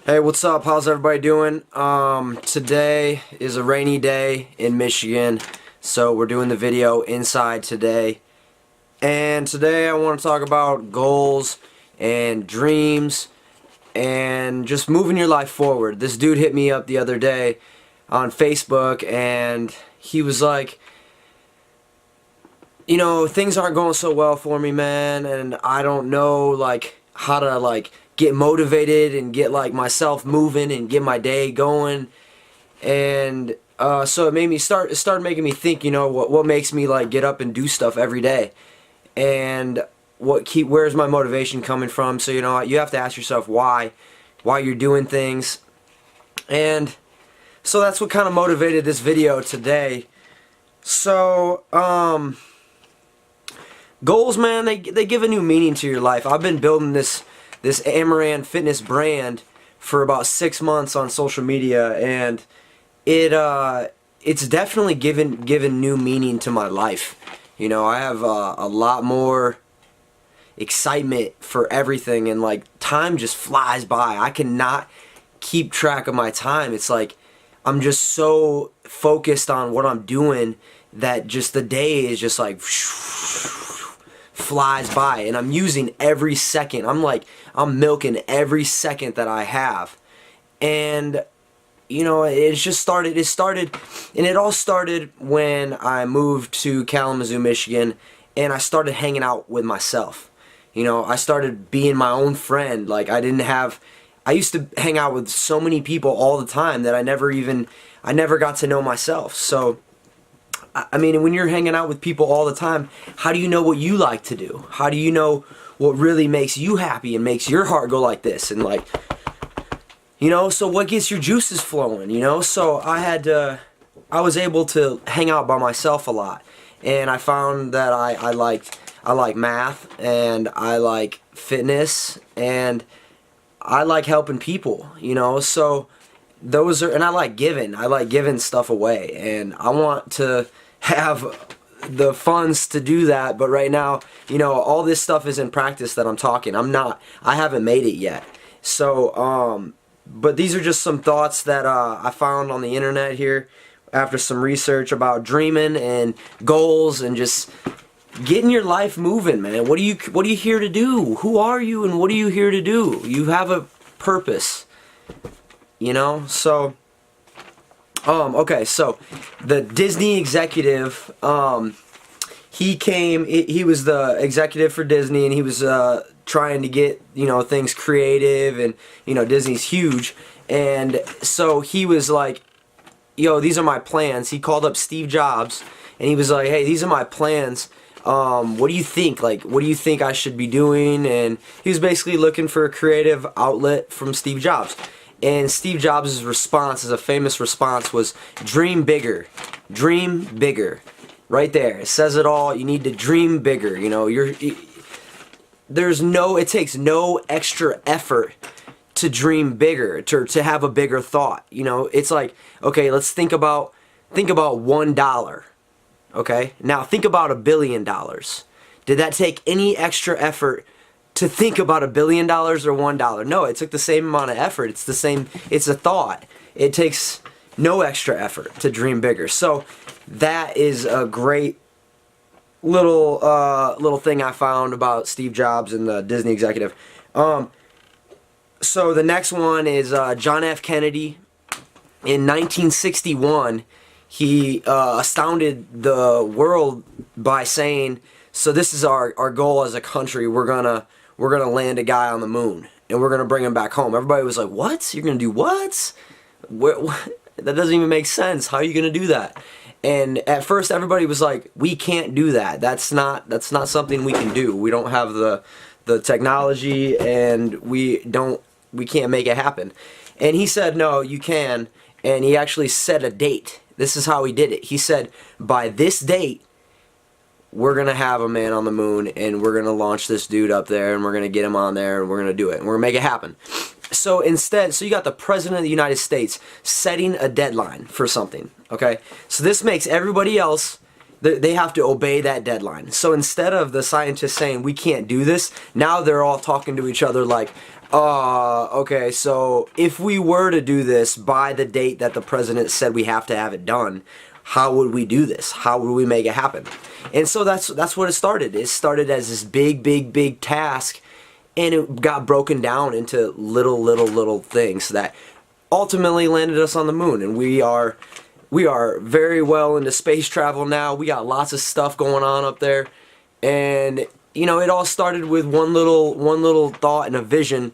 Hey, what's up? How's everybody doing? Today is a rainy day in Michigan, so we're doing the video inside today. And today I want to talk about goals and dreams and just moving your life forward. This dude hit me up the other day on Facebook and he was like, you know, things aren't going so well for me, man, and I don't know like how to get motivated and get like myself moving and get my day going. And so it started making me think, you know, what makes me like get up and do stuff every day, and where's my motivation coming from. So, you know, you have to ask yourself why you're doing things. And so that's what kind of motivated this video today. So goals, man, they give a new meaning to your life. I've been building this Amaran fitness brand for about 6 months on social media, and it's definitely given new meaning to my life. You know, I have a lot more excitement for everything, and like time just flies by. I cannot keep track of my time. It's like I'm just so focused on what I'm doing that just the day is just like flies by, and I'm using every second. I'm milking every second that I have. And you know, it all started when I moved to Kalamazoo, Michigan, and I started hanging out with myself. You know, I started being my own friend. Like I used to hang out with so many people all the time that I never got to know myself. So I mean, when you're hanging out with people all the time, how do you know what you like to do? How do you know what really makes you happy and makes your heart go like this? And like, you know, so what gets your juices flowing, you know? So I was able to hang out by myself a lot. And I found that I like math, and I like fitness, and I like helping people, you know? So and I like giving stuff away, and I want to have the funds to do that. But right now, you know, all this stuff is in practice that I'm talking. I haven't made it yet. So but these are just some thoughts that I found on the internet here after some research about dreaming and goals and just getting your life moving, man. What are you here to do? Who are you, and what are you here to do? You have a purpose, you know? So okay, so the Disney executive, he was the executive for Disney, and he was trying to get, you know, things creative, and, you know, Disney's huge. And so he was like, yo, these are my plans. He called up Steve Jobs, and he was like, hey, these are my plans. What do you think? Like, what do you think I should be doing? And he was basically looking for a creative outlet from Steve Jobs. And Steve Jobs' response, as a famous response, was dream bigger. Dream bigger. Right there. It says it all. You need to dream bigger. You know, it takes no extra effort to dream bigger, to have a bigger thought. You know, it's like, okay, let's think about $1. Okay? Now think about $1 billion. Did that take any extra effort to think about $1 billion or $1? No, it took the same amount of effort. It's the same. It's a thought. It takes no extra effort to dream bigger. So that is a great little thing I found about Steve Jobs and the Disney executive. So the next one is John F. Kennedy. In 1961, he astounded the world by saying, so this is our goal as a country. We're gonna land a guy on the moon, and we're gonna bring him back home. Everybody was like, what? You're gonna do what? That doesn't even make sense. How are you gonna do that? And at first everybody was like, we can't do that. That's not something we can do. We don't have the technology, and we can't make it happen. And he said, no, you can. And he actually set a date. This is how he did it. He said, by this date, we're going to have a man on the moon, and we're going to launch this dude up there, and we're going to get him on there, and we're going to do it, and we're going to make it happen. So instead, so you got the President of the United States setting a deadline for something, okay? So this makes everybody else, they have to obey that deadline. So instead of the scientists saying, we can't do this, now they're all talking to each other like, Okay, so if we were to do this by the date that the president said we have to have it done, how would we do this? How would we make it happen? And so that's what it started. It started as this big task, and it got broken down into little things that ultimately landed us on the moon. And we are very well into space travel now. We got lots of stuff going on up there, and you know, it all started with one little thought and a vision,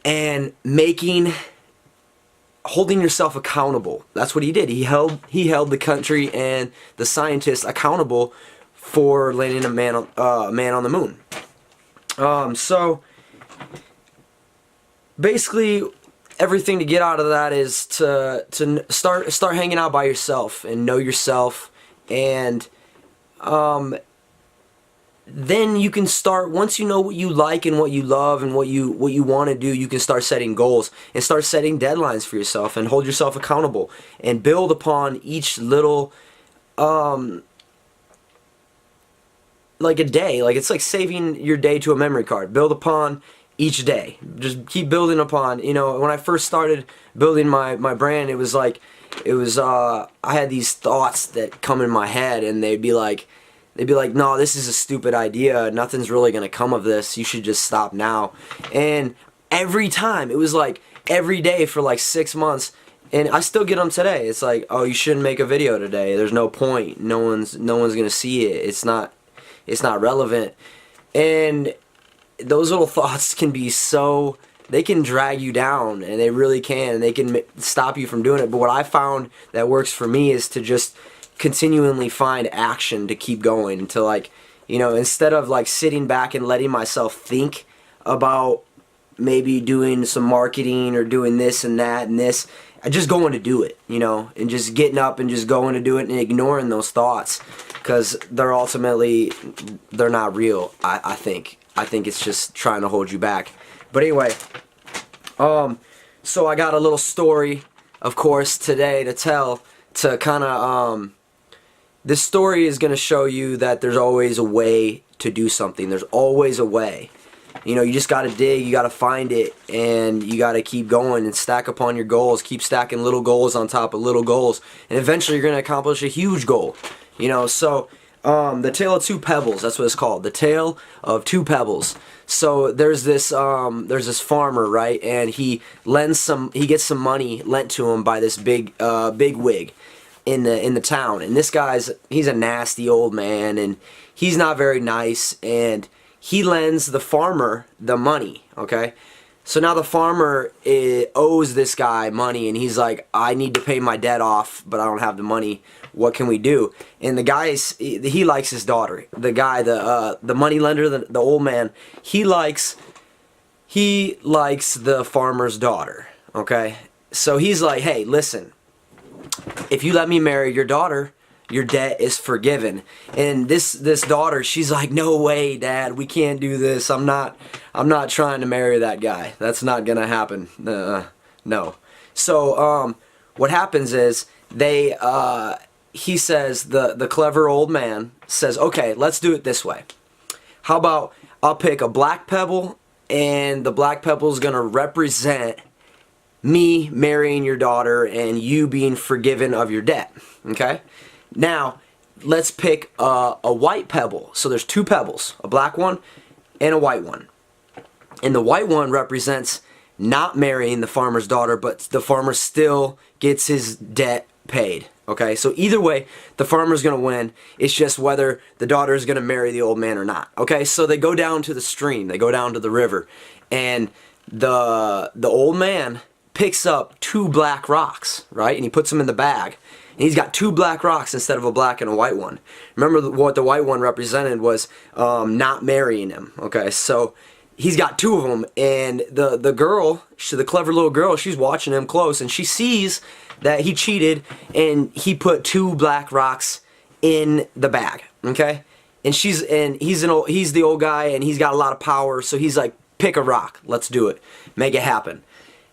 and holding yourself accountable. That's what he did. He held the country and the scientists accountable for landing a man on the moon. So basically, everything to get out of that is to start hanging out by yourself and know yourself, and then you can start, once you know what you like and what you love and what you want to do, you can start setting goals and start setting deadlines for yourself and hold yourself accountable and build upon each little like a day. Like, it's like saving your day to a memory card. Build upon each day. Just keep building upon. You know, when I first started building my brand, it was like, I had these thoughts that come in my head, and they'd be like, no, this is a stupid idea. Nothing's really going to come of this. You should just stop now. And every time, it was like every day for like 6 months. And I still get them today. It's like, oh, you shouldn't make a video today. There's no point. No one's going to see it. It's not relevant. And those little thoughts can be so, they can drag you down, and they really can. They can stop you from doing it. But what I found that works for me is to just continually find action to keep going, to, like, you know, instead of like sitting back and letting myself think about maybe doing some marketing or doing this and that and this, I just going to do it, you know, and just getting up and just going to do it and ignoring those thoughts, because they're not real. I think it's just trying to hold you back. But anyway, so I got a little story, of course, today to tell, to kind of this story is going to show you that there's always a way to do something. There's always a way. You know, you just got to dig, you got to find it, and you got to keep going and stack upon your goals. Keep stacking little goals on top of little goals, and eventually you're going to accomplish a huge goal. You know, so the Tale of Two Pebbles, that's what it's called. The Tale of Two Pebbles. So there's this farmer, right? And he gets some money lent to him by this big wig in the town. And this he's a nasty old man, and he's not very nice, and he lends the farmer the money, okay? So now the farmer owes this guy money, and he's like, I need to pay my debt off, but I don't have the money. What can we do? And the guy, he likes his daughter. The guy, the money lender, the old man, he likes the farmer's daughter, okay? So he's like, hey, listen, if you let me marry your daughter, your debt is forgiven. And this daughter, she's like, no way, Dad, we can't do this. I'm not trying to marry that guy. That's not gonna happen. No. So what happens is he says, the clever old man says, okay, let's do it this way. How about I'll pick a black pebble, and the black pebble is gonna represent me marrying your daughter and you being forgiven of your debt. Okay? Now, let's pick a white pebble. So there's two pebbles, a black one and a white one. And the white one represents not marrying the farmer's daughter, but the farmer still gets his debt paid. Okay, so either way, the farmer's going to win. It's just whether the daughter is going to marry the old man or not. Okay, so they go down to the stream. They go down to the river. And the old man picks up two black rocks, right? And he puts them in the bag. And he's got two black rocks instead of a black and a white one. Remember what the white one represented was not marrying him. Okay, so he's got two of them, and the girl, the clever little girl, she's watching him close, and she sees that he cheated, and he put two black rocks in the bag. Okay, and he's the old guy, and he's got a lot of power, so he's like, pick a rock, let's do it, make it happen.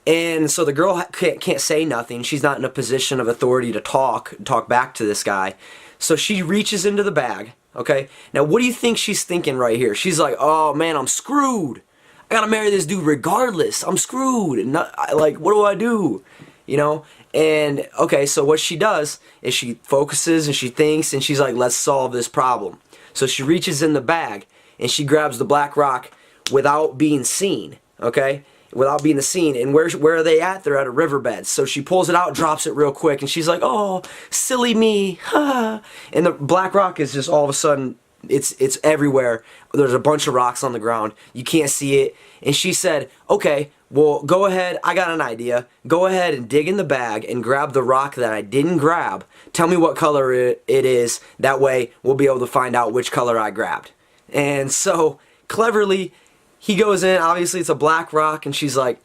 And so the girl can't say nothing. She's not in a position of authority to talk back to this guy. So she reaches into the bag, okay? Now, what do you think she's thinking right here? She's like, oh, man, I'm screwed. I gotta marry this dude regardless. I'm screwed. Like, what do I do? You know? And, okay, so what she does is she focuses and she thinks and she's like, let's solve this problem. So she reaches in the bag and she grabs the black rock without being seen, okay? Without being seen. And where are they at? They're at a riverbed. So she pulls it out, drops it real quick, and she's like, oh, silly me. And the black rock is just all of a sudden, it's everywhere. There's a bunch of rocks on the ground. You can't see it. And she said, okay, well, go ahead. I got an idea. Go ahead and dig in the bag and grab the rock that I didn't grab. Tell me what color it is. That way, we'll be able to find out which color I grabbed. And so, cleverly, he goes in. Obviously, it's a black rock. And she's like,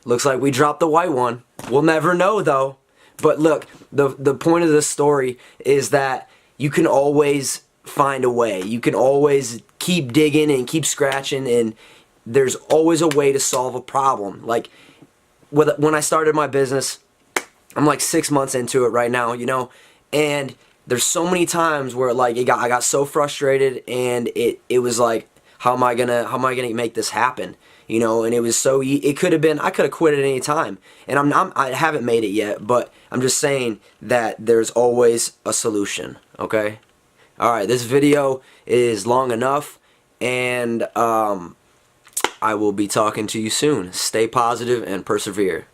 looks like we dropped the white one. We'll never know, though. But look, the point of this story is that you can always find a way. You can always keep digging and keep scratching, and there's always a way to solve a problem. Like, when I started my business, I'm like 6 months into it right now, you know, and there's so many times where like I got so frustrated, and it was like, how am I gonna make this happen? You know, and it was so it could have been, I could have quit at any time, and I haven't made it yet, but I'm just saying that there's always a solution. Okay. All right, this video is long enough, and I will be talking to you soon. Stay positive and persevere.